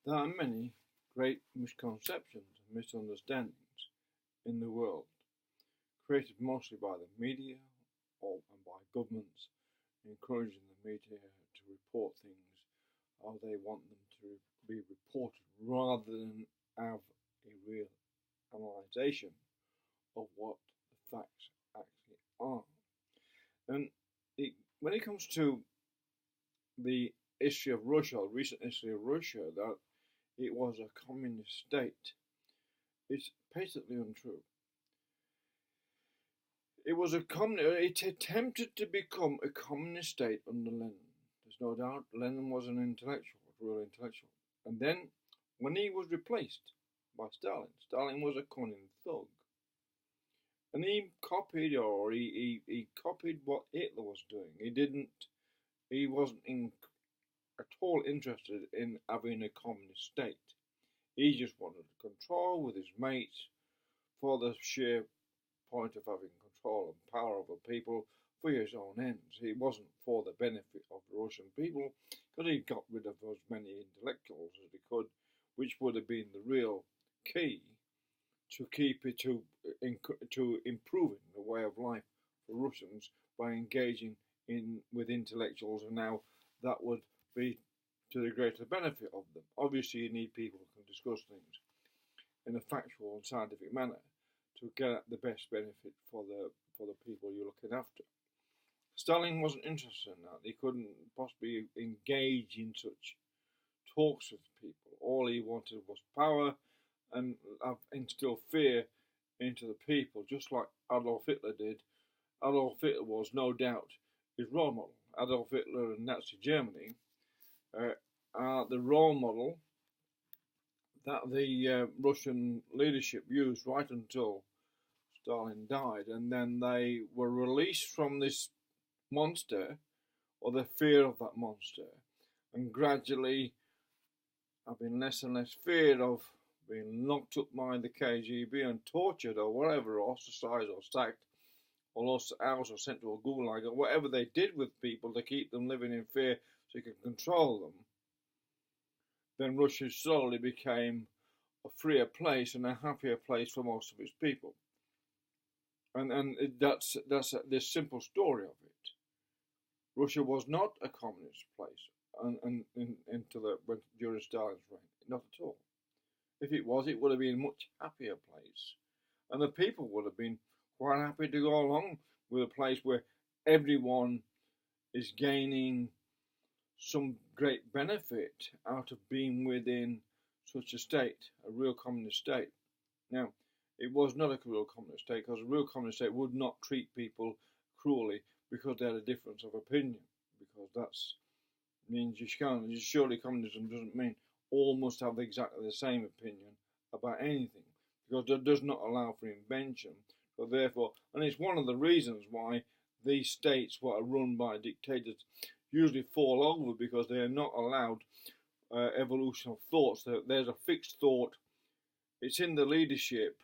There are many great misconceptions and misunderstandings in the world, created mostly by the media and by governments, encouraging the media to report things how they want them to be reported rather than have a real analysation of what the facts actually are. And when it comes to the history of Russia, the recent history of Russia, that it was a communist state, it's basically untrue. It attempted to become a communist state under Lenin. There's no doubt Lenin was an intellectual, a real intellectual. And then, when he was replaced by Stalin, Stalin was a cunning thug. And he copied what Hitler was doing. He wasn't at all interested in having a communist state. He just wanted control with his mates for the sheer point of having control and power over people for his own ends. He wasn't for the benefit of the Russian people, because he got rid of as many intellectuals as he could, which would have been the real key to improving the way of life for Russians by engaging with intellectuals, and now that would be to the greater benefit of them. Obviously, you need people who can discuss things in a factual and scientific manner to get the best benefit for the people you're looking after. Stalin wasn't interested in that. He couldn't possibly engage in such talks with people. All he wanted was power and instill fear into the people, just like Adolf Hitler did. Adolf Hitler was no doubt his role model. Adolf Hitler and Nazi Germany are the role model that the Russian leadership used right until Stalin died, and then they were released from this monster, or the fear of that monster, and gradually having less and less fear of being locked up by the KGB and tortured or whatever, or ostracized or sacked, or lost out or sent to a gulag, or whatever they did with people to keep them living in fear so you could control them. Then Russia slowly became a freer place and a happier place for most of its people. And that's this simple story of it. Russia was not a communist place during Stalin's reign, not at all. If it was, it would have been a much happier place, and the people would have been quite happy to go along with a place where everyone is gaining some great benefit out of being within such a state, a real communist state. Now, it was not a real communist state, because a real communist state would not treat people cruelly because they had a difference of opinion, because that means you can't. Surely communism doesn't mean all must have exactly the same opinion about anything, because it does not allow for invention. So therefore, and it's one of the reasons why these states, what are run by dictators, usually fall over, because they are not allowed evolution of thoughts. There's a fixed thought, it's in the leadership,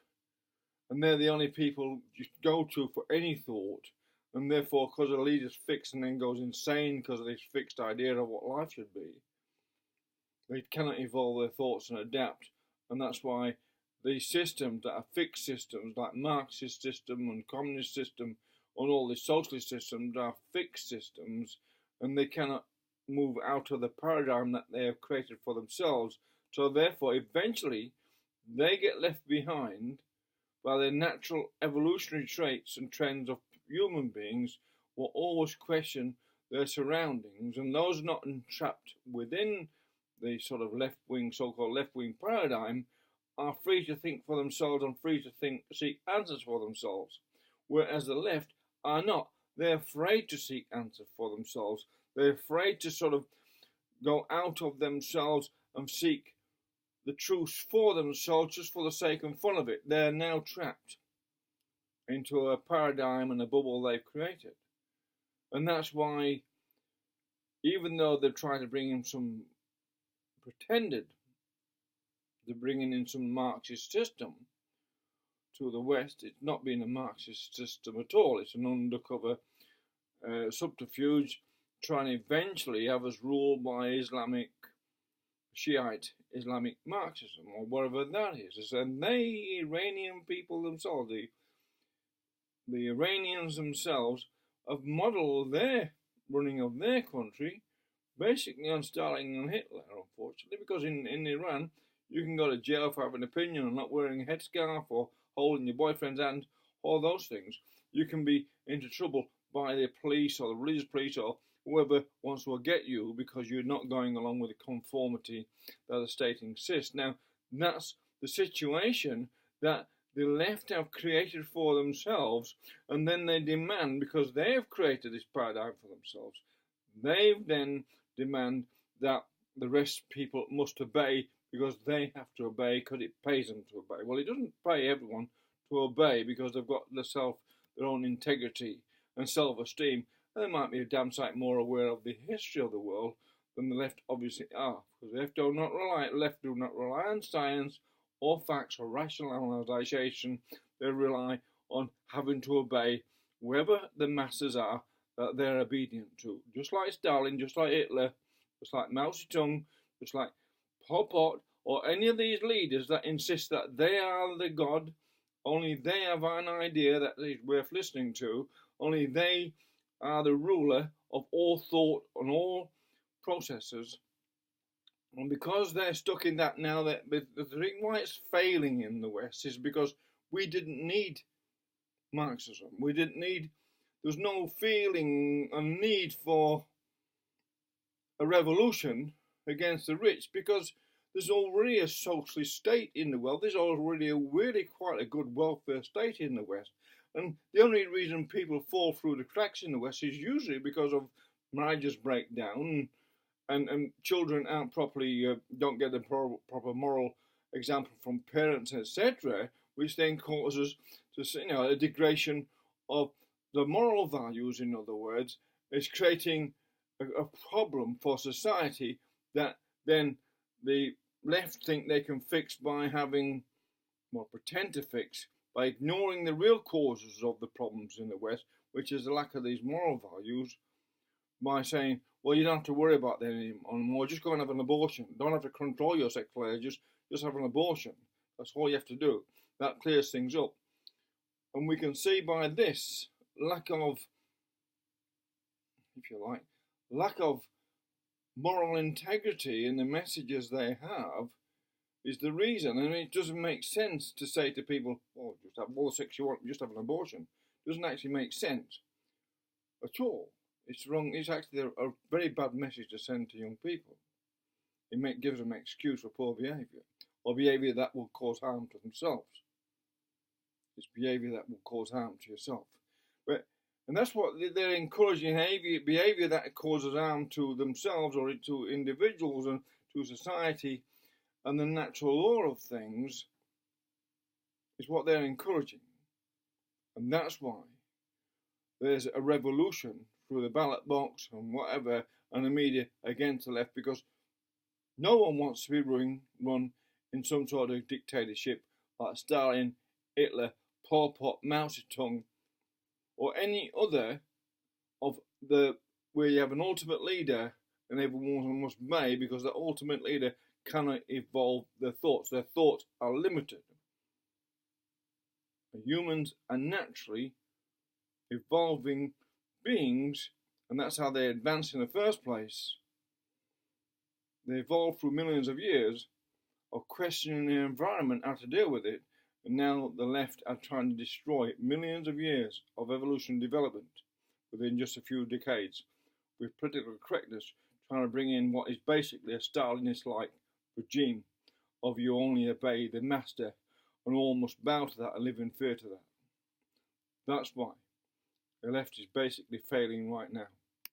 and they're the only people you go to for any thought, and therefore, because the leader's fixed and then goes insane because of this fixed idea of what life should be, they cannot evolve their thoughts and adapt. And that's why these systems that are fixed systems, like Marxist system and communist system, and all the socialist systems, are fixed systems, and they cannot move out of the paradigm that they have created for themselves. So therefore, eventually, they get left behind by the natural evolutionary traits and trends of human beings, will always question their surroundings, and those not entrapped within the sort of left-wing, so-called left-wing paradigm, are free to think for themselves and free to seek answers for themselves, whereas the left are not. They're afraid to seek answers for themselves. They're afraid to sort of go out of themselves and seek the truth for themselves just for the sake and fun of it. They're now trapped into a paradigm and a bubble they've created. And that's why, even though they're trying to bring in some they're bringing in some Marxist system to the West, it's not been a Marxist system at all. It's an undercover subterfuge trying to eventually have us ruled by Islamic Shiite Islamic Marxism, or whatever that is. And they, Iranian people themselves, the Iranians themselves, have modelled their running of their country basically on Stalin and Hitler, unfortunately, because in Iran, you can go to jail for having an opinion or not wearing a headscarf or holding your boyfriend's hand, all those things. You can be into trouble by the police or the religious police or whoever wants to get you because you're not going along with the conformity that the state insists. Now, that's the situation that the left have created for themselves, and then they demand, because they have created this paradigm for themselves, they then demand that the rest of people must obey because they have to obey because it pays them to obey. Well, it doesn't pay everyone to obey because they've got their own integrity and self-esteem. And they might be a damn sight more aware of the history of the world than the left obviously are. Because the left do not rely on science or facts or rationalization. They rely on having to obey whoever the masses are that they're obedient to. Just like Stalin, just like Hitler, just like Mao Zedong, just like Pol Pot, or any of these leaders that insist that they are the God, only they have an idea that is worth listening to, only they are the ruler of all thought and all processes. And because they're stuck in that now, the reason why it's failing in the West is because we didn't need Marxism. There's no feeling and need for a revolution against the rich because there's already a socialist state in the world. There's already quite a good welfare state in the West. And the only reason people fall through the cracks in the West is usually because of marriages break down and children aren't properly, don't get the proper moral example from parents, etc., which then causes a degradation of the moral values, in other words, is creating a problem for society that then the left think they can fix by pretend to fix, by ignoring the real causes of the problems in the West, which is the lack of these moral values, by saying, well, you don't have to worry about that anymore, just go and have an abortion. Don't have to control your sexuality, just have an abortion. That's all you have to do. That clears things up. And we can see by this lack of, if you like, lack of moral integrity in the messages they have is the reason. And it doesn't make sense to say to people, oh, just have all the sex you want, just have an abortion. It doesn't actually make sense at all. It's wrong. It's actually a very bad message to send to young people. It gives them an excuse for poor behaviour, or behaviour that will cause harm to themselves. It's behaviour that will cause harm to yourself. And that's what they're encouraging, behaviour that causes harm to themselves or to individuals and to society and the natural law of things is what they're encouraging. And that's why there's a revolution through the ballot box and whatever and the media against the left, because no one wants to be run in some sort of dictatorship like Stalin, Hitler, Pol Pot, Mao Zedong, or any other where you have an ultimate leader and everyone must obey because the ultimate leader cannot evolve their thoughts. Their thoughts are limited. Humans are naturally evolving beings, and that's how they advance in the first place. They evolved through millions of years of questioning the environment, how to deal with it, and now the left are trying to destroy millions of years of evolution and development within just a few decades, with political correctness trying to bring in what is basically a Stalinist-like regime of you only obey the master and all must bow to that and live in fear to that. That's why the left is basically failing right now.